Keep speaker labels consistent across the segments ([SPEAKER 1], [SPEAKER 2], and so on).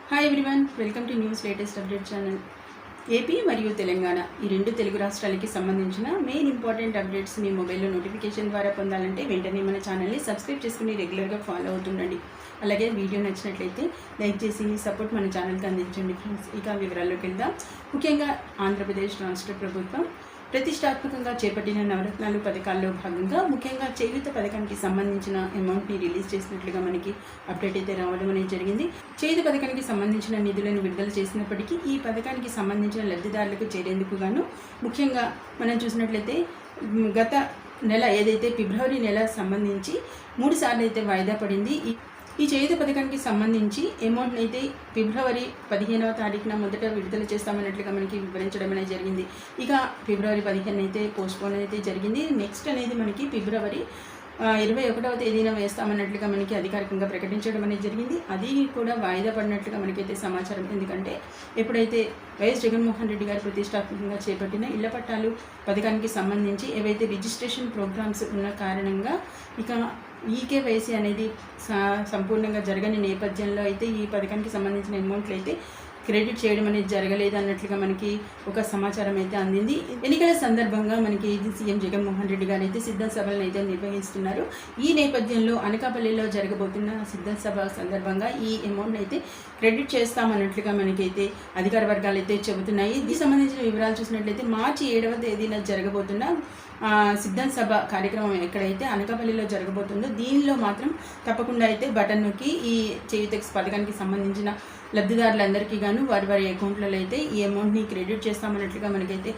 [SPEAKER 1] Hi everyone, welcome to news latest update channel. AP మరియు తెలంగాణ ఈ రెండు తెలుగు రాష్ట్రాలకి సంబంధించిన మెయిన్ ఇంపార్టెంట్ అప్డేట్స్ మీ మొబైల్లో నోటిఫికేషన్ ద్వారా పొందాలంటే వెంటనే మన ఛానల్ని సబ్స్క్రైబ్ చేసుకుని రెగ్యులర్గా ఫాలో అవుతుండండి. అలాగే వీడియో నచ్చినట్లయితే లైక్ చేసి మీ సపోర్ట్ మన ఛానల్కి అందించండి ఫ్రెండ్స్. ఇక వివరాల్లోకి వెళ్దాం. ముఖ్యంగా ఆంధ్రప్రదేశ్ రాష్ట్ర ప్రభుత్వం ప్రతిష్టాత్మకంగా చేపట్టిన నవరత్నాలు పథకాల్లో భాగంగా ముఖ్యంగా చేయూత పథకానికి సంబంధించిన అమౌంట్ని రిలీజ్ చేసినట్లుగా మనకి అప్డేట్ అయితే రావడం అనేది జరిగింది. చేయూత పథకానికి సంబంధించిన నిధులను విడుదల చేసినప్పటికీ ఈ పథకానికి సంబంధించిన లబ్ధిదారులకు చేరేందుకు గాను ముఖ్యంగా మనం చూసినట్లయితే గత నెల ఏదైతే ఫిబ్రవరి నెల సంబంధించి 3 సార్లు అయితే వాయిదా పడింది. ఈ చేయూత పథకానికి సంబంధించి అమౌంట్ని అయితే ఫిబ్రవరి 15వ తారీఖున మొదట విడుదల చేస్తామన్నట్లుగా మనకి వివరించడం అనేది జరిగింది. ఇక ఫిబ్రవరి 15 అయితే పోస్ట్పోన్ అయితే జరిగింది. నెక్స్ట్ అనేది మనకి ఫిబ్రవరి 21వ తేదీన వేస్తామన్నట్లుగా మనకి అధికారికంగా ప్రకటించడం అనేది జరిగింది. అది కూడా వాయిదా పడినట్లుగా మనకైతే సమాచారం. ఎందుకంటే ఎప్పుడైతే వైఎస్ జగన్మోహన్ రెడ్డి గారు ప్రతిష్టాత్మకంగా చేపట్టిన ఇళ్ల పట్టాలు పథకానికి సంబంధించి ఏవైతే రిజిస్ట్రేషన్ ప్రోగ్రామ్స్ ఉన్న కారణంగా ఇక ఈకేవైసీ అనేది సంపూర్ణంగా జరగని నేపథ్యంలో అయితే ఈ పథకానికి సంబంధించిన అమౌంట్లు అయితే క్రెడిట్ చేయడం అనేది జరగలేదు అన్నట్లుగా మనకి ఒక సమాచారం అయితే అందింది. ఎన్నికల సందర్భంగా మనకి సీఎం జగన్మోహన్ రెడ్డి గారు అయితే సిద్ధం సభలను అయితే నిర్వహిస్తున్నారు. ఈ నేపథ్యంలో అనకాపల్లిలో జరగబోతున్న సిద్ధం సభ సందర్భంగా ఈ అమౌంట్ అయితే క్రెడిట్ చేస్తామన్నట్లుగా మనకైతే అధికార వర్గాలు అయితే చెబుతున్నాయి. దీనికి సంబంధించిన వివరాలు చూసినట్లయితే మార్చి 7వ తేదీన జరగబోతున్న సిద్ధం సభ కార్యక్రమం ఎక్కడైతే అనకాపల్లిలో జరగబోతుందో దీనిలో మాత్రం తప్పకుండా అయితే బటన్ నొక్కి ఈ చేయూత పథకానికి సంబంధించిన లబ్ధిదారులందరికీ గాను వారి అకౌంట్లలో అయితే ఈ అమౌంట్ని క్రెడిట్ చేస్తామన్నట్లుగా మనకైతే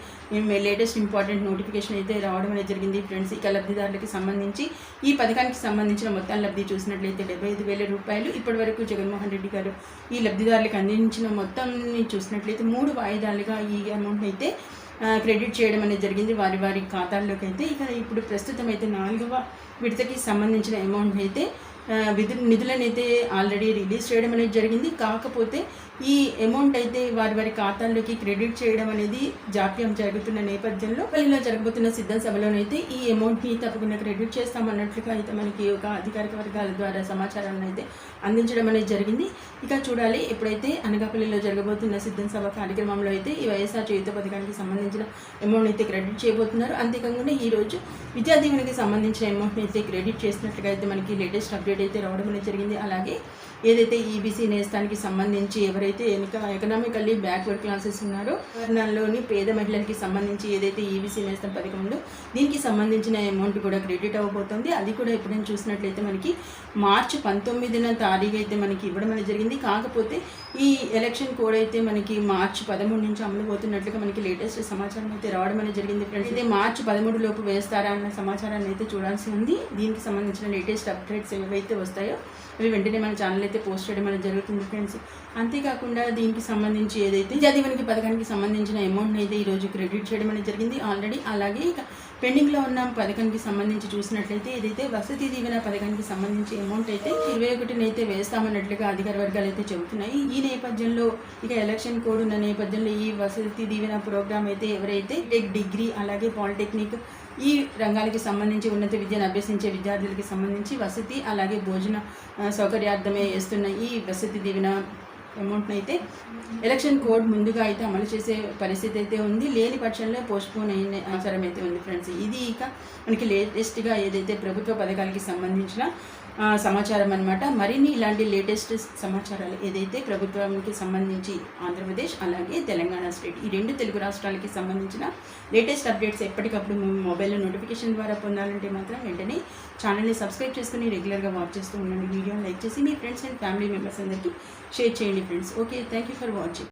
[SPEAKER 1] లేటెస్ట్ ఇంపార్టెంట్ నోటిఫికేషన్ అయితే రావడం అనేది జరిగింది ఫ్రెండ్స్. ఇక లబ్ధిదారులకి సంబంధించి ఈ పథకానికి సంబంధించిన మొత్తం లబ్ధి చూసినట్లయితే 75,000 రూపాయలు ఇప్పటి వరకు జగన్మోహన్ రెడ్డి గారు ఈ లబ్ధిదారులకు అందించిన మొత్తాన్ని చూసినట్లయితే 3 వాయిదాలుగా ఈ అమౌంట్ అయితే క్రెడిట్ చేయడం అనేది జరిగింది వారి ఖాతాల్లోకి అయితే. ఇక ఇప్పుడు ప్రస్తుతం అయితే 4వ విడతకి సంబంధించిన అమౌంట్ అయితే నిధులను అయితే ఆల్రెడీ రిలీజ్ చేయడం అనేది జరిగింది. కాకపోతే ఈ అమౌంట్ అయితే వారి ఖాతాల్లోకి క్రెడిట్ చేయడం అనేది జాప్యం జరుగుతున్న నేపథ్యంలో పల్లిలో జరగబోతున్న సిద్ధం సభలోనైతే ఈ అమౌంట్ని తప్పకుండా క్రెడిట్ చేస్తామన్నట్లుగా అయితే మనకి ఒక అధికారిక వర్గాల ద్వారా సమాచారాన్ని అయితే అందించడం అనేది జరిగింది. ఇక చూడాలి ఎప్పుడైతే అనకాపల్లిలో జరగబోతున్న సిద్ధం సభ కార్యక్రమంలో అయితే ఈ వైఎస్ఆర్ చేయూత పథకానికి సంబంధించిన అమౌంట్ అయితే క్రెడిట్ చేయబోతున్నారు. అంతేకాకుండా ఈరోజు విద్యా దీవెనకి సంబంధించిన అమౌంట్ని అయితే క్రెడిట్ చేసినట్లుగా అయితే మనకి లేటెస్ట్ అప్డేట్ అయితే రావడం అనేది జరిగింది. అలాగే ఏదైతే ఈబీసీ నేస్తానికి సంబంధించి ఎవరైతే ఎకనామికల్లీ బ్యాక్వర్డ్ క్లాసెస్ ఉన్నారో లోని పేద మహిళలకి సంబంధించి ఏదైతే ఈబీసీ నేస్తం పథకం ఉందో దీనికి సంబంధించిన అమౌంట్ కూడా క్రెడిట్ అవ్వబోతుంది. అది కూడా ఎప్పుడైనా చూసినట్లయితే మనకి మార్చి 19వ తారీఖు అయితే మనకి ఇవ్వడం అనేది జరిగింది. కాకపోతే ఈ ఎలక్షన్ కోడ్ అయితే మనకి మార్చి 13 నుంచి అమలు పోతున్నట్లుగా మనకి లేటెస్ట్ సమాచారం అయితే రావడం అనేది జరిగింది ఫ్రెండ్స్. అయితే మార్చి 13 లోపు వేస్తారా అన్న సమాచారాన్ని అయితే చూడాల్సి ఉంది. దీనికి సంబంధించిన లేటెస్ట్ అప్డేట్స్ ఏవైతే వస్తాయో అవి వెంటనే మన ఛానల్ అయితే పోస్ట్ చేయడం అనేది జరుగుతుంది ఫ్రెండ్స్. అంతేకాకుండా దీనికి సంబంధించి ఏదైతే విద్యా దీవెనకి పథకానికి సంబంధించిన అమౌంట్ని అయితే ఈరోజు క్రెడిట్ చేయడం అనేది జరిగింది ఆల్రెడీ. అలాగే ఇక పెండింగ్లో ఉన్న పథకానికి సంబంధించి చూసినట్లయితే ఏదైతే వసతి దీవెన పథకానికి సంబంధించి అమౌంట్ అయితే 21ని అయితే వేస్తామన్నట్లుగా అధికార వర్గాలు అయితే చెబుతున్నాయి. ఈ నేపథ్యంలో ఇక ఎలక్షన్ కోడ్ ఉన్న నేపథ్యంలో ఈ వసతి దీవెన ప్రోగ్రామ్ అయితే ఎవరైతే డిగ్రీ అలాగే పాలిటెక్నిక్ ఈ రంగానికి సంబంధించి ఉన్నత విద్యను అభ్యసించే విద్యార్థులకి సంబంధించి వసతి అలాగే భోజన సౌకర్యార్థమే వేస్తున్న ఈ వసతి దీవెన అమౌంట్ని అయితే ఎలక్షన్ కోడ్ ముందుగా అయితే అమలు చేసే పరిస్థితి అయితే ఉంది. లేని పక్షంలో పోస్ట్పోన్ అయిన అవసరం అయితే ఉంది ఫ్రెండ్స్. ఇది ఇక మనకి లేటెస్ట్గా ఏదైతే ప్రభుత్వ పథకాలకి సంబంధించిన సమాచారం అనమాట. మరిన్ని ఇలాంటి లేటెస్ట్ సమాచారాలు ఏదైతే ప్రభుత్వానికి సంబంధించి ఆంధ్రప్రదేశ్ అలాగే తెలంగాణ స్టేట్ ఈ రెండు తెలుగు రాష్ట్రాలకి సంబంధించిన లేటెస్ట్ అప్డేట్స్ ఎప్పటికప్పుడు మొబైల్లో నోటిఫికేషన్ ద్వారా పొందాలంటే మాత్రం వెంటనే ఛానల్ని సబ్స్క్రైబ్ చేసుకుని రెగ్యులర్గా వాచ్ చేస్తూ ఉండండి. వీడియోని లైక్ చేసి మీ ఫ్రెండ్స్ అండ్ ఫ్యామిలీ మెంబర్స్ అందరికీ షేర్ చేయండి friends. Okay, thank you for watching.